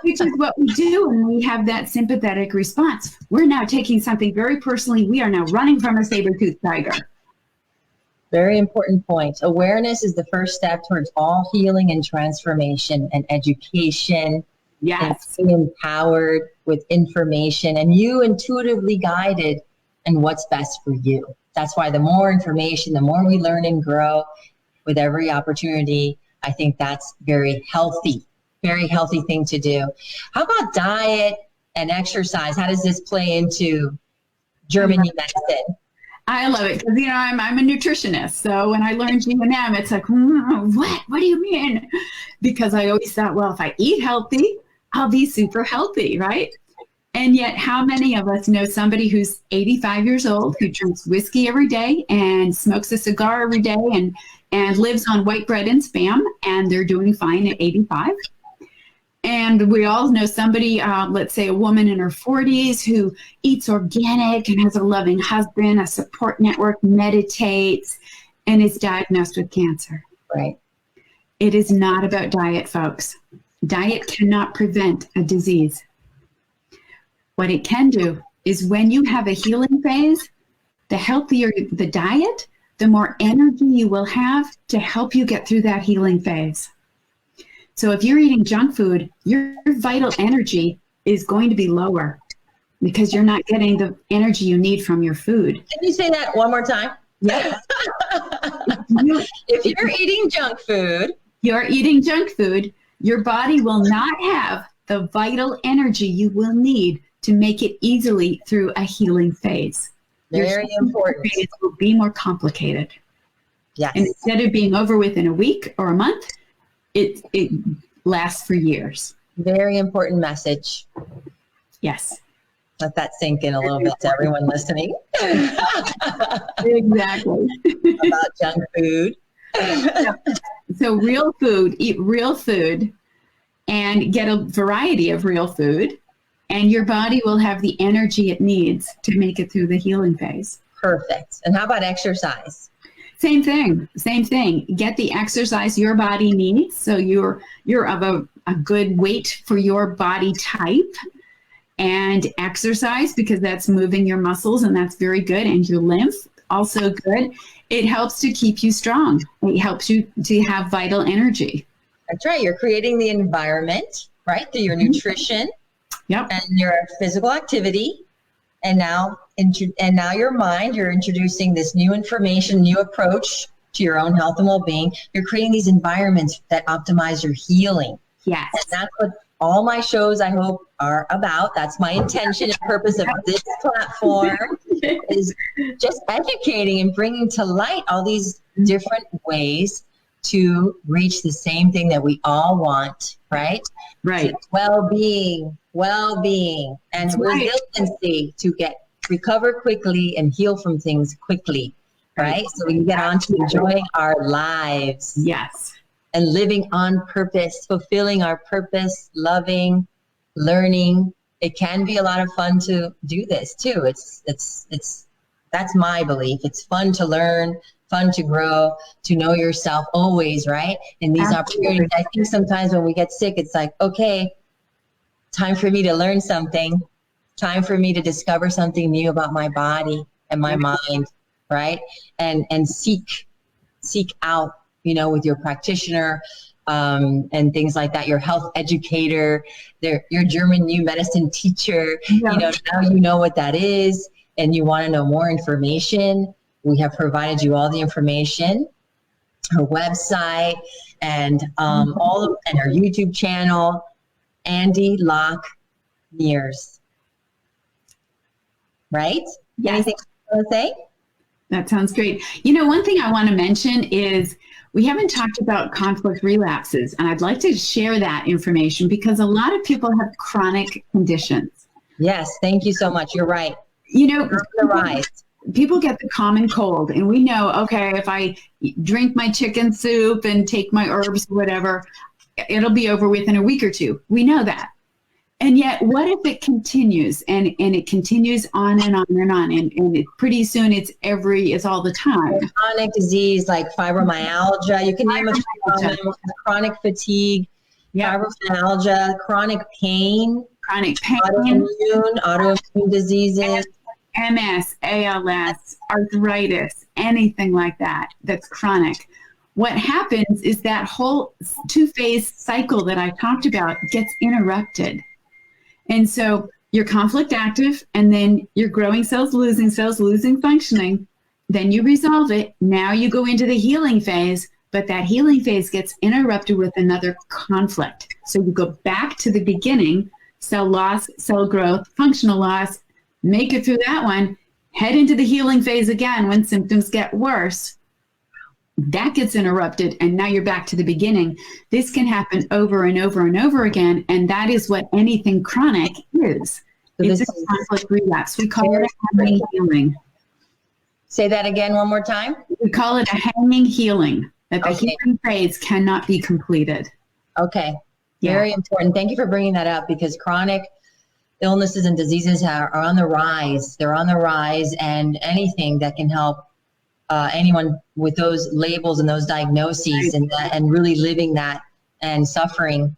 Speaker 2: Which is what we do when we have that sympathetic response. We're now taking something very personally. We are now running from a saber-toothed tiger.
Speaker 1: Very important point. Awareness is the first step towards all healing and transformation and education.
Speaker 2: Yes.
Speaker 1: And being empowered with information and you intuitively guided in what's best for you. That's why the more information, the more we learn and grow with every opportunity. I think that's very healthy thing to do. How about diet and exercise? How does this play into German New medicine?
Speaker 2: I love it because, I'm a nutritionist. So when I learned G&M, it's like, what do you mean? Because I always thought, well, if I eat healthy, I'll be super healthy, right? And yet how many of us know somebody who's 85 years old, who drinks whiskey every day and smokes a cigar every day and lives on white bread and Spam, and they're doing fine at 85? And we all know somebody, let's say a woman in her 40s who eats organic and has a loving husband, a support network, meditates, and is diagnosed with cancer.
Speaker 1: Right.
Speaker 2: It is not about diet, folks. Diet cannot prevent a disease. What it can do is when you have a healing phase, the healthier the diet, the more energy you will have to help you get through that healing phase. So if you're eating junk food, your vital energy is going to be lower because you're not getting the energy you need from your food.
Speaker 1: Can you say that one more time?
Speaker 2: Yes.
Speaker 1: If you're eating junk food,
Speaker 2: your body will not have the vital energy you will need to make it easily through a healing phase.
Speaker 1: Very important.
Speaker 2: Phase will be more complicated.
Speaker 1: Yes.
Speaker 2: And instead of being over within a week or a month, it lasts for years.
Speaker 1: Very important message.
Speaker 2: Yes.
Speaker 1: Let that sink in a little bit to everyone listening.
Speaker 2: Exactly.
Speaker 1: About junk food.
Speaker 2: So real food, eat real food and get a variety of real food, and your body will have the energy it needs to make it through the healing phase.
Speaker 1: Perfect. And how about exercise?
Speaker 2: Same thing. Get the exercise your body needs. So you're of a good weight for your body type, and exercise because that's moving your muscles and that's very good. And your lymph, also good. It helps to keep you strong. It helps you to have vital energy.
Speaker 1: That's right. You're creating the environment, right? Through your nutrition and your physical activity. And now your mind, you're introducing this new information, new approach to your own health and well-being. You're creating these environments that optimize your healing.
Speaker 2: Yes.
Speaker 1: And that's what all my shows, I hope, are about. That's my intention and purpose of this platform is just educating and bringing to light all these different ways to reach the same thing that we all want, right?
Speaker 2: Right.
Speaker 1: Well-being, and resiliency to recover quickly and heal from things quickly, right? So we can get on to enjoying our lives.
Speaker 2: Yes.
Speaker 1: And living on purpose, fulfilling our purpose, loving, learning. It can be a lot of fun to do this too. It's that's my belief. It's fun to learn, fun to grow, to know yourself always, right? In these opportunities, I think sometimes when we get sick, it's like, okay, time for me to learn something, time for me to discover something new about my body and my mind, right? And seek out, with your practitioner and things like that, your health educator, your German New medicine teacher. Now you know what that is, and you want to know more information. We have provided you all the information, her website, and and our YouTube channel, Andy Locke Mears. Right?
Speaker 2: Yes.
Speaker 1: Anything you want to say?
Speaker 2: That sounds great. One thing I want to mention is we haven't talked about conflict relapses, and I'd like to share that information because a lot of people have chronic conditions.
Speaker 1: Yes, thank you so much. You're right.
Speaker 2: People get the common cold, and we know, okay, if I drink my chicken soup and take my herbs or whatever, it'll be over within a week or two. We know that. And yet, what if it continues and it continues on and on and on, and pretty soon it's all the time.
Speaker 1: Chronic disease like fibromyalgia, you can name a chronic fatigue, fibromyalgia, chronic pain, autoimmune diseases.
Speaker 2: MS, ALS, arthritis, anything like that that's chronic, what happens is that whole two-phase cycle that I talked about gets interrupted. And so you're conflict active, and then you're growing cells, losing functioning. Then you resolve it. Now you go into the healing phase, but that healing phase gets interrupted with another conflict. So you go back to the beginning, cell loss, cell growth, functional loss, make it through that one, head into the healing phase again when symptoms get worse. That gets interrupted, and now you're back to the beginning. This can happen over and over and over again, and that is what anything chronic is. So it's a conflict relapse. We call it a hanging healing.
Speaker 1: Say that again one more time.
Speaker 2: We call it a hanging healing, that the healing phase cannot be completed.
Speaker 1: Okay. Very important. Thank you for bringing that up, because chronic illnesses and diseases are on the rise. They're on the rise, and anything that can help anyone with those labels and those diagnoses and really living that and suffering.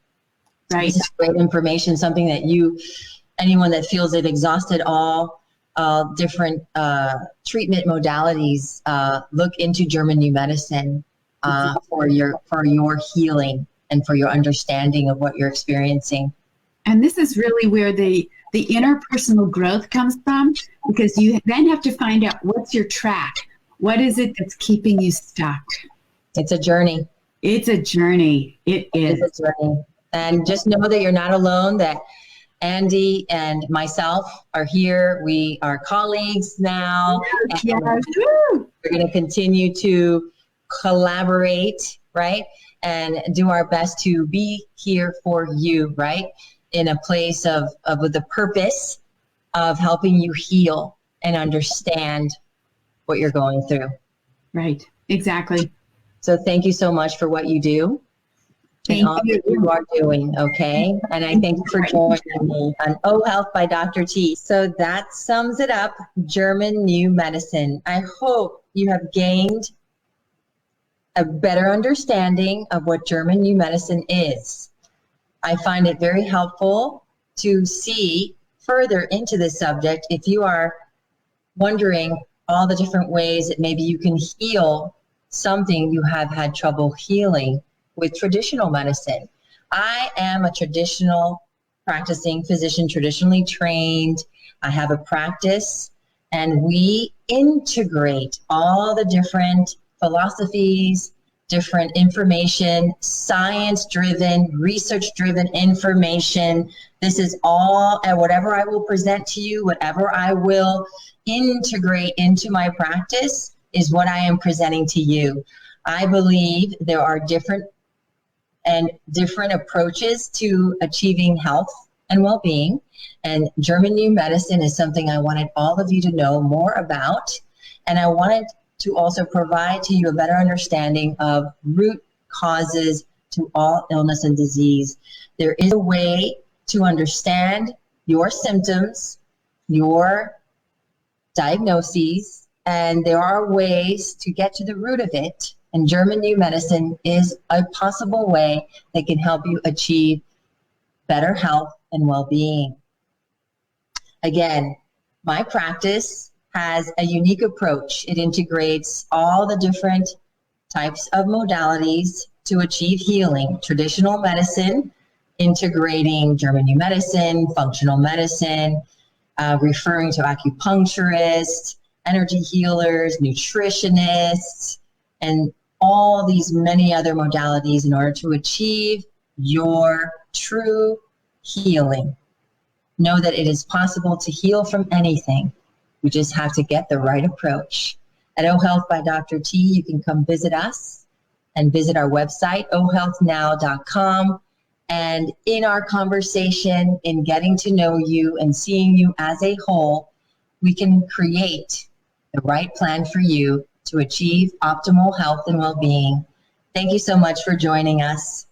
Speaker 2: Right.
Speaker 1: This is great information, something that anyone that feels they've exhausted all different treatment modalities, look into German New Medicine for your healing and for your understanding of what you're experiencing.
Speaker 2: And this is really where the interpersonal growth comes from, because you then have to find out what's your track. What is it that's keeping you stuck?
Speaker 1: It's a journey.
Speaker 2: It's a journey. It is.
Speaker 1: It's a journey. And just know that you're not alone, that Andy and myself are here. We are colleagues now.
Speaker 2: Yes.
Speaker 1: We're going to continue to collaborate, right? And do our best to be here for you, right? In a place of with the purpose of helping you heal and understand what you're going through.
Speaker 2: Right. Exactly.
Speaker 1: So thank you so much for what you do.
Speaker 2: Thank
Speaker 1: and all
Speaker 2: you.
Speaker 1: that you are doing, okay? And I thank you for joining me on Oh Health by Dr. T. So that sums it up, German New Medicine. I hope you have gained a better understanding of what German New Medicine is. I find it very helpful to see further into this subject if you are wondering all the different ways that maybe you can heal something you have had trouble healing with traditional medicine. I am a traditional practicing physician, traditionally trained. I have a practice, and we integrate all the different philosophies, different information, science-driven, research-driven information. This is all, and whatever I will present to you, whatever I will integrate into my practice is what I am presenting to you. I believe there are different approaches to achieving health and well-being. And German New Medicine is something I wanted all of you to know more about. And I wanted to also provide to you a better understanding of root causes to all illness and disease. There is a way to understand your symptoms, your diagnoses, and there are ways to get to the root of it. And German New Medicine is a possible way that can help you achieve better health and well-being. Again, my practice has a unique approach. It integrates all the different types of modalities to achieve healing. Traditional medicine, integrating German New Medicine, functional medicine, referring to acupuncturists, energy healers, nutritionists, and all these many other modalities in order to achieve your true healing. Know that it is possible to heal from anything. We just have to get the right approach. At Oh Health by Dr. T, you can come visit us and visit our website, ohhealthnow.com. And in our conversation, in getting to know you and seeing you as a whole, we can create the right plan for you to achieve optimal health and well-being. Thank you so much for joining us.